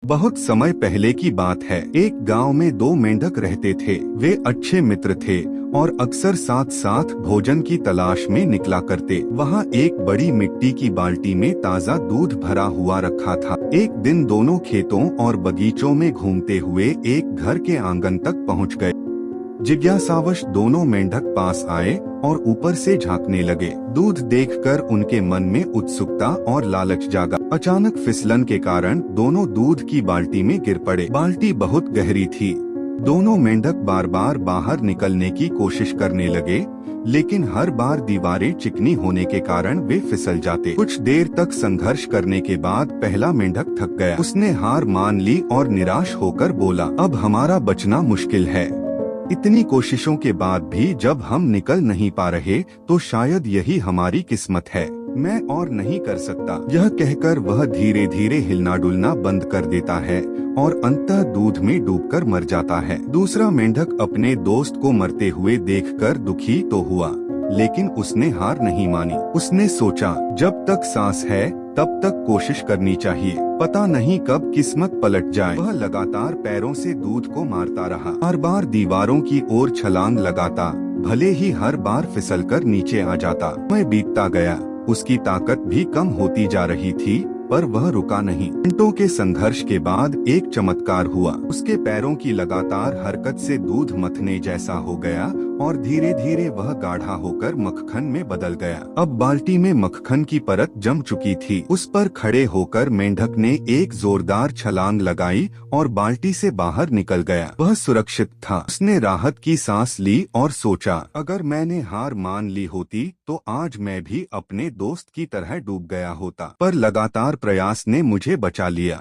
बहुत समय पहले की बात है। एक गांव में दो मेंढक रहते थे। वे अच्छे मित्र थे और अक्सर साथ साथ भोजन की तलाश में निकला करते। वहाँ एक बड़ी मिट्टी की बाल्टी में ताज़ा दूध भरा हुआ रखा था। एक दिन दोनों खेतों और बगीचों में घूमते हुए एक घर के आंगन तक पहुँच गए। जिज्ञासावश दोनों मेंढक पास आए और ऊपर से झांकने लगे। दूध देखकर उनके मन में उत्सुकता और लालच जागा। अचानक फिसलन के कारण दोनों दूध की बाल्टी में गिर पड़े। बाल्टी बहुत गहरी थी। दोनों मेंढक बार बार बाहर निकलने की कोशिश करने लगे, लेकिन हर बार दीवारें चिकनी होने के कारण वे फिसल जाते। कुछ देर तक संघर्ष करने के बाद पहला मेंढक थक गया। उसने हार मान ली और निराश होकर बोला, अब हमारा बचना मुश्किल है। इतनी कोशिशों के बाद भी जब हम निकल नहीं पा रहे तो शायद यही हमारी किस्मत है। मैं और नहीं कर सकता। यह कहकर वह धीरे धीरे हिलना डुलना बंद कर देता है और अंततः दूध में डूबकर मर जाता है। दूसरा मेंढक अपने दोस्त को मरते हुए देखकर दुखी तो हुआ, लेकिन उसने हार नहीं मानी। उसने सोचा, जब तक सांस है तब तक कोशिश करनी चाहिए, पता नहीं कब किस्मत पलट जाए। वह लगातार पैरों से दूध को मारता रहा, हर बार दीवारों की ओर छलांग लगाता, भले ही हर बार फिसलकर नीचे आ जाता। समय बीतता गया, उसकी ताकत भी कम होती जा रही थी, पर वह रुका नहीं। घंटों के संघर्ष के बाद एक चमत्कार हुआ। उसके पैरों की लगातार हरकत से दूध मथने जैसा हो गया और धीरे धीरे वह गाढ़ा होकर मक्खन में बदल गया। अब बाल्टी में मक्खन की परत जम चुकी थी। उस पर खड़े होकर मेंढक ने एक जोरदार छलांग लगाई और बाल्टी से बाहर निकल गया। वह सुरक्षित था। उसने राहत की सांस ली और सोचा, अगर मैंने हार मान ली होती तो आज मैं भी अपने दोस्त की तरह डूब गया होता, पर लगातार प्रयास ने मुझे बचा लिया।